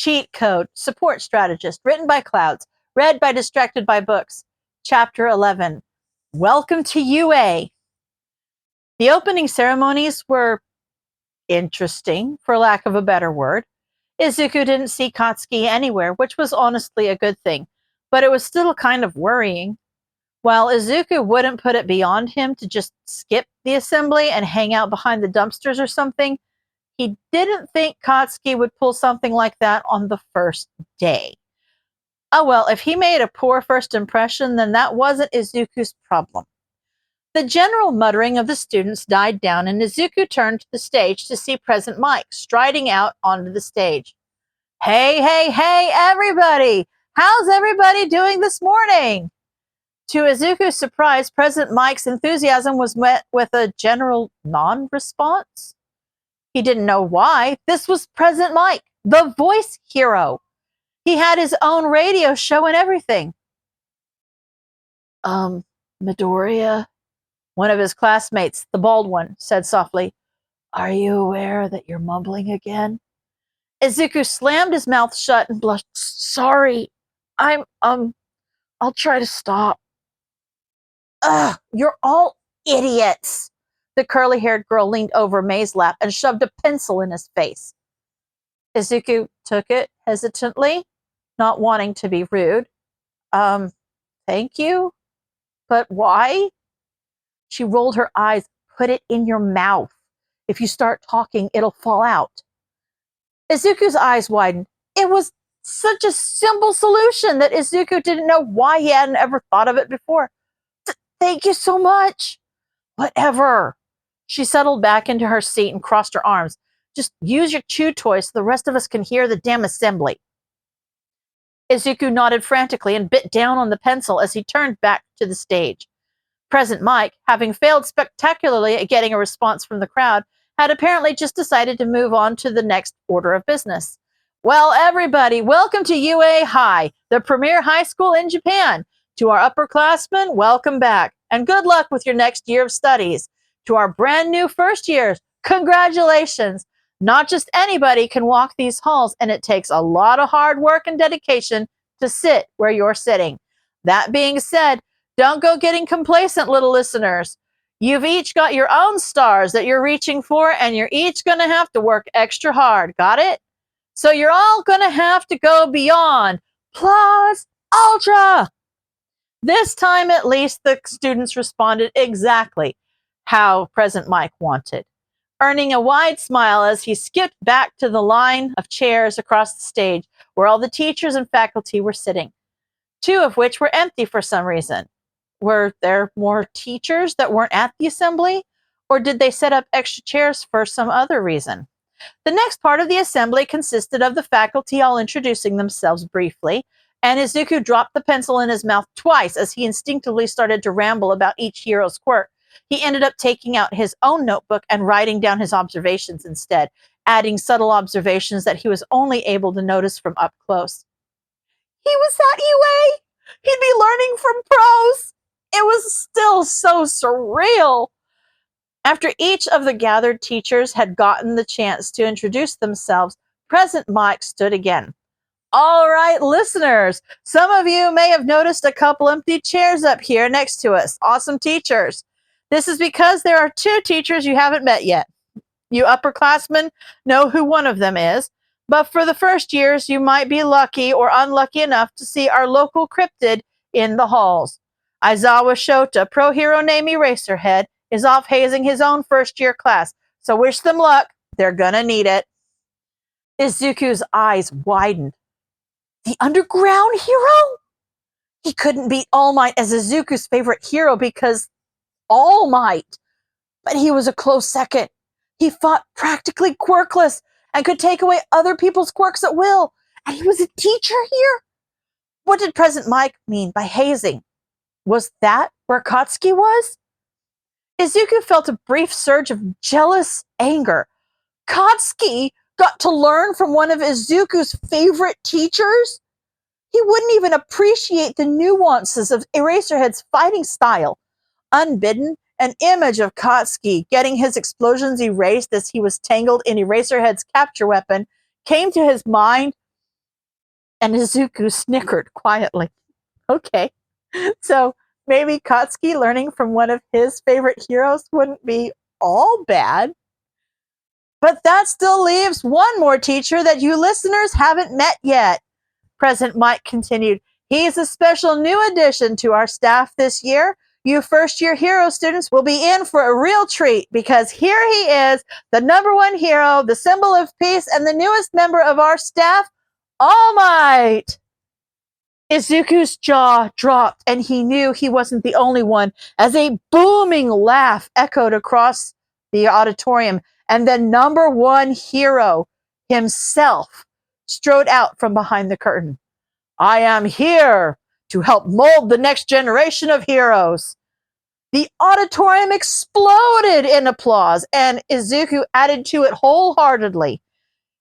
Cheat Code, Support Strategist, written by Clouds, read by Distracted by Books. Chapter 11. Welcome to UA. The opening ceremonies were interesting, for lack of a better word. Izuku didn't see Katsuki anywhere, which was honestly a good thing, but it was still kind of worrying. While Izuku wouldn't put it beyond him to just skip the assembly and hang out behind the dumpsters or something, he didn't think Katsuki would pull something like that on the first day. Oh well, if he made a poor first impression, then that wasn't Izuku's problem. The general muttering of the students died down, and Izuku turned to the stage to see Present Mike striding out onto the stage. Hey, everybody! How's everybody doing this morning? To Izuku's surprise, Present Mike's enthusiasm was met with a general non-response. He didn't know why. This was Present Mike, the voice hero. He had his own radio show and everything. Midoriya, one of his classmates, the bald one, said softly, "Are you aware that you're mumbling again?" Izuku slammed his mouth shut and blushed. "Sorry, I'll try to stop." "Ugh, you're all idiots." The curly-haired girl leaned over May's lap and shoved a pencil in his face. Izuku took it hesitantly, not wanting to be rude. Thank you? But why?" She rolled her eyes. "Put it in your mouth. If you start talking, it'll fall out." Izuku's eyes widened. It was such a simple solution that Izuku didn't know why he hadn't ever thought of it before. "Thank you so much." "Whatever." She settled back into her seat and crossed her arms. "Just use your chew toy so the rest of us can hear the damn assembly." Izuku nodded frantically and bit down on the pencil as he turned back to the stage. Present Mike, having failed spectacularly at getting a response from the crowd, had apparently just decided to move on to the next order of business. "Well, everybody, welcome to UA High, the premier high school in Japan. To our upperclassmen, welcome back, and good luck with your next year of studies. To our brand new first years, congratulations. Not just anybody can walk these halls, and it takes a lot of hard work and dedication to sit where you're sitting. That being said, don't go getting complacent, little listeners. You've each got your own stars that you're reaching for, and you're each going to have to work extra hard. Got it? So you're all going to have to go beyond. Plus Ultra!" This time, at least, the students responded exactly how Present Mike wanted, earning a wide smile as he skipped back to the line of chairs across the stage where all the teachers and faculty were sitting, two of which were empty for some reason. Were there more teachers that weren't at the assembly, or did they set up extra chairs for some other reason? The next part of the assembly consisted of the faculty all introducing themselves briefly, and Izuku dropped the pencil in his mouth twice as he instinctively started to ramble about each hero's quirk. He ended up taking out his own notebook and writing down his observations instead, adding subtle observations that he was only able to notice from up close. He was at UA! He'd be learning from pros! It was still so surreal. After each of the gathered teachers had gotten the chance to introduce themselves, Present Mike stood again. "All right, listeners, some of you may have noticed a couple empty chairs up here next to us. Awesome teachers. This is because there are two teachers you haven't met yet. You upperclassmen know who one of them is, but for the first years, you might be lucky or unlucky enough to see our local cryptid in the halls. Aizawa Shota, pro hero named Eraserhead, is off hazing his own first-year class, so wish them luck. They're gonna need it." Izuku's eyes widened. The underground hero? He couldn't beat All Might as Izuku's favorite hero because All Might. But he was a close second. He fought practically quirkless and could take away other people's quirks at will. And he was a teacher here? What did Present Mike mean by hazing? Was that where Katsuki was? Izuku felt a brief surge of jealous anger. Katsuki got to learn from one of Izuku's favorite teachers? He wouldn't even appreciate the nuances of Eraserhead's fighting style. Unbidden, an image of Katsuki getting his explosions erased as he was tangled in Eraserhead's capture weapon came to his mind. And Izuku snickered quietly. Okay, so maybe Katsuki learning from one of his favorite heroes wouldn't be all bad. But that still leaves one more teacher that you listeners haven't met yet. President Mike continued. He's a special new addition to our staff this year. You first-year hero students will be in for a real treat because here he is, the number one hero, the symbol of peace, and the newest member of our staff, All Might. Izuku's jaw dropped, and he knew he wasn't the only one as a booming laugh echoed across the auditorium, and the number one hero himself strode out from behind the curtain. I am here to help mold the next generation of heroes. The auditorium exploded in applause, and Izuku added to it wholeheartedly.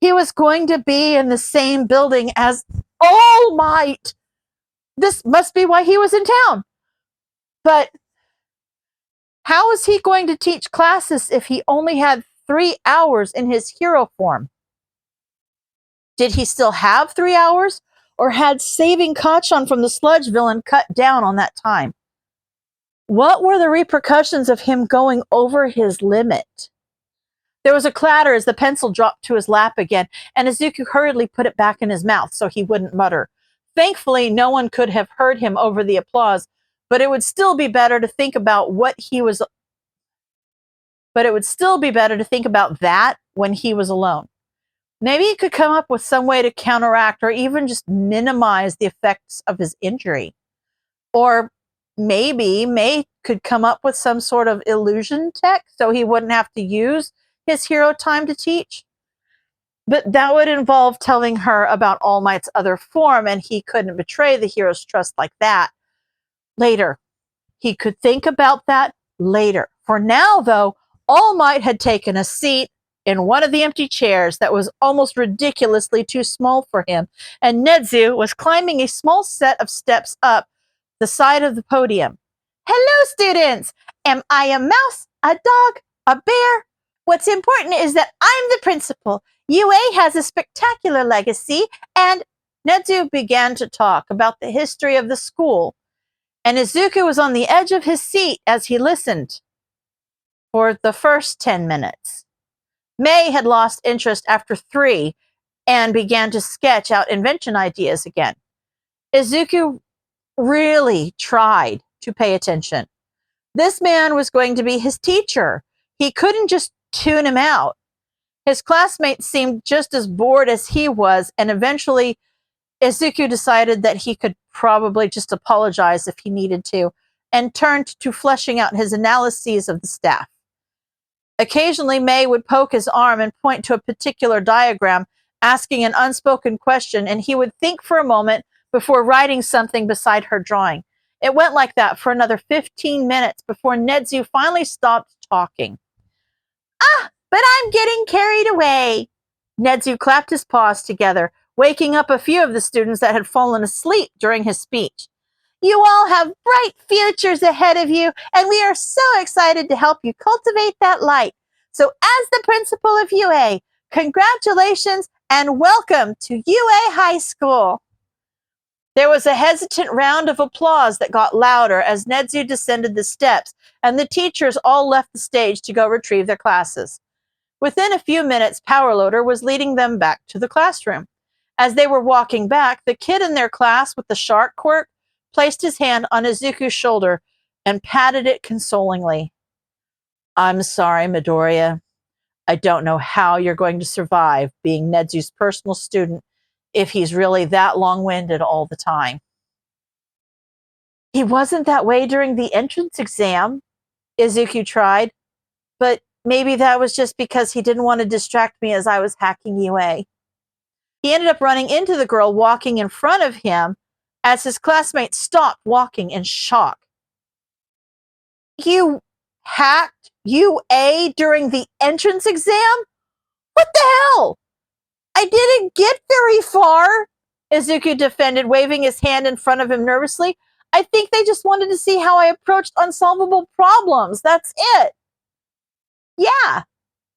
He was going to be in the same building as All Might. This must be why he was in town. But how was he going to teach classes if he only had 3 hours in his hero form? Did he still have 3 hours? Or had saving Kachan from the sludge villain cut down on that time? What were the repercussions of him going over his limit? There was a clatter as the pencil dropped to his lap again, and Izuku hurriedly put it back in his mouth so he wouldn't mutter. Thankfully, no one could have heard him over the applause, but it would still be better to think about that when he was alone. Maybe he could come up with some way to counteract or even just minimize the effects of his injury. Or maybe May could come up with some sort of illusion tech so he wouldn't have to use his hero time to teach. But that would involve telling her about All Might's other form, and he couldn't betray the hero's trust like that. Later. He could think about that later. For now, though, All Might had taken a seat in one of the empty chairs that was almost ridiculously too small for him, and Nedzu was climbing a small set of steps up the side of the podium. Hello, students! Am I a mouse, a dog, a bear? What's important is that I'm the principal. UA has a spectacular legacy, and Nedzu began to talk about the history of the school, and Izuku was on the edge of his seat as he listened for the first 10 minutes. May had lost interest after 3 and began to sketch out invention ideas again. Izuku really tried to pay attention. This man was going to be his teacher. He couldn't just tune him out. His classmates seemed just as bored as he was, and eventually Izuku decided that he could probably just apologize if he needed to, and turned to fleshing out his analyses of the staff. Occasionally, May would poke his arm and point to a particular diagram, asking an unspoken question, and he would think for a moment before writing something beside her drawing. It went like that for another 15 minutes before Nedzu finally stopped talking. But I'm getting carried away. Nedzu clapped his paws together, waking up a few of the students that had fallen asleep during his speech. You all have bright futures ahead of you, and we are so excited to help you cultivate that light. So as the principal of UA, congratulations and welcome to UA High School. There was a hesitant round of applause that got louder as Nedzu descended the steps, and the teachers all left the stage to go retrieve their classes. Within a few minutes, Powerloader was leading them back to the classroom. As they were walking back, the kid in their class with the shark quirk placed his hand on Izuku's shoulder and patted it consolingly. I'm sorry, Midoriya. I don't know how you're going to survive being Nedzu's personal student if he's really that long-winded all the time. He wasn't that way during the entrance exam, Izuku tried, but maybe that was just because he didn't want to distract me as I was hacking UA. He ended up running into the girl walking in front of him as his classmates stopped walking in shock. You hacked UA during the entrance exam? What the hell? I didn't get very far, Izuku defended, waving his hand in front of him nervously. I think they just wanted to see how I approached unsolvable problems. That's it. Yeah,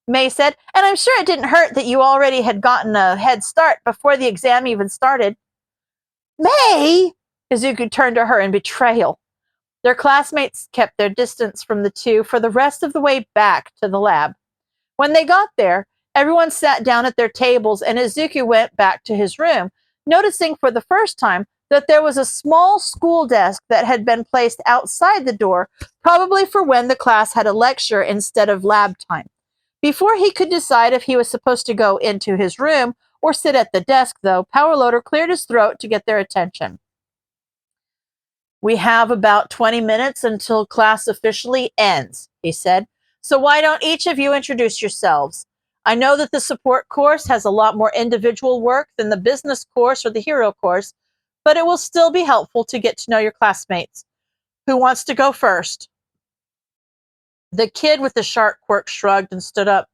May said, and I'm sure it didn't hurt that you already had gotten a head start before the exam even started. May! Izuku turned to her in betrayal. Their classmates kept their distance from the two for the rest of the way back to the lab. When they got there, everyone sat down at their tables and Izuku went back to his room, noticing for the first time that there was a small school desk that had been placed outside the door, probably for when the class had a lecture instead of lab time. Before he could decide if he was supposed to go into his room or sit at the desk, though, Power Loader cleared his throat to get their attention. We have about 20 minutes until class officially ends, he said. So why don't each of you introduce yourselves? I know that the support course has a lot more individual work than the business course or the hero course, but it will still be helpful to get to know your classmates. Who wants to go first? The kid with the shark quirk shrugged and stood up.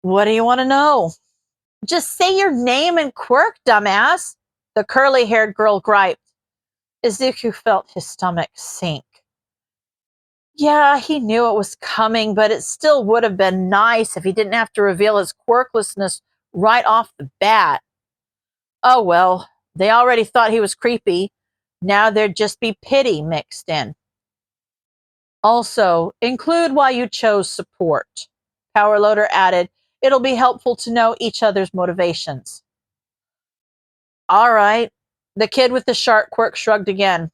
What do you want to know? Just say your name and quirk, dumbass, the curly-haired girl griped. Izuku felt his stomach sink. Yeah, he knew it was coming, but it still would have been nice if he didn't have to reveal his quirklessness right off the bat. Oh well, they already thought he was creepy. Now there'd just be pity mixed in. Also, include why you chose support. Power Loader added, it'll be helpful to know each other's motivations. All right. The kid with the shark quirk shrugged again.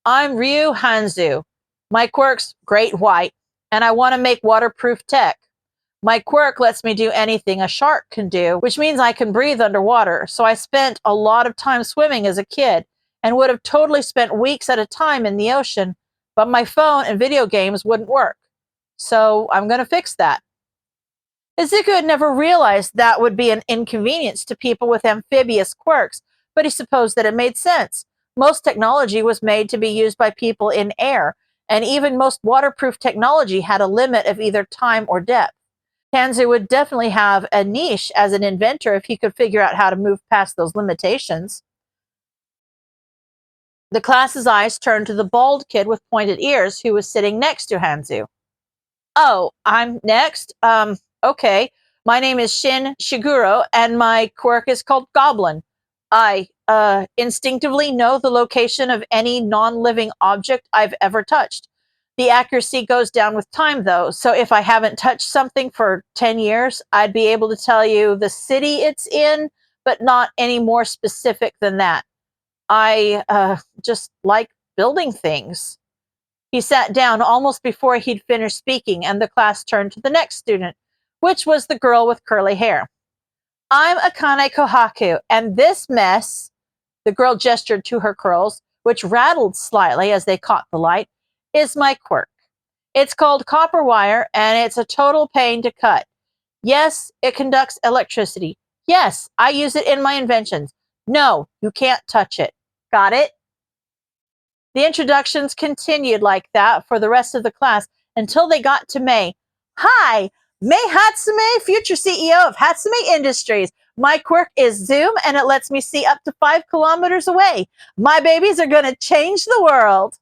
I'm Ryu Hanzu. My quirk's Great White, and I want to make waterproof tech. My quirk lets me do anything a shark can do, which means I can breathe underwater. So I spent a lot of time swimming as a kid and would have totally spent weeks at a time in the ocean, but my phone and video games wouldn't work. So I'm going to fix that. Izuku had never realized that would be an inconvenience to people with amphibious quirks, but he supposed that it made sense. Most technology was made to be used by people in air, and even most waterproof technology had a limit of either time or depth. Hanzu would definitely have a niche as an inventor if he could figure out how to move past those limitations. The class's eyes turned to the bald kid with pointed ears who was sitting next to Hanzu. Oh, I'm next? Okay. My name is Shin Shiguro, and my quirk is called Goblin. I, instinctively know the location of any non-living object I've ever touched. The accuracy goes down with time, though, so if I haven't touched something for 10 years, I'd be able to tell you the city it's in, but not any more specific than that. I, just like building things. He sat down almost before he'd finished speaking, and the class turned to the next student, which was the girl with curly hair. I'm Akane Kohaku, and this mess, the girl gestured to her curls, which rattled slightly as they caught the light, is my quirk. It's called copper wire, and it's a total pain to cut. Yes, it conducts electricity. Yes, I use it in my inventions. No, you can't touch it. Got it? The introductions continued like that for the rest of the class until they got to May. Hi, May Hatsume, future CEO of Hatsume Industries. My quirk is Zoom, and it lets me see up to 5 kilometers away. My babies are going to change the world.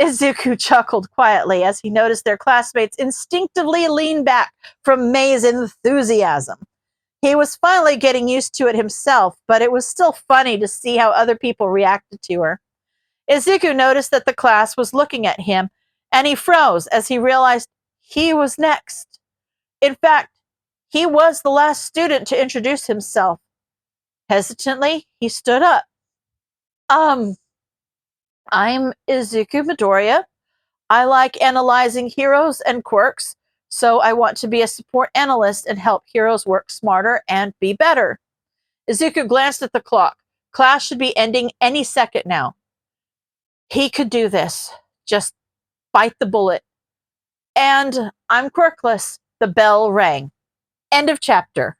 Izuku chuckled quietly as he noticed their classmates instinctively lean back from May's enthusiasm. He was finally getting used to it himself, but it was still funny to see how other people reacted to her. Izuku noticed that the class was looking at him, and he froze as he realized he was next. In fact, he was the last student to introduce himself. Hesitantly, he stood up. I'm Izuku Midoriya. I like analyzing heroes and quirks, so I want to be a support analyst and help heroes work smarter and be better. Izuku glanced at the clock. Class should be ending any second now. He could do this. Just bite the bullet. And I'm quirkless. The bell rang. End of chapter.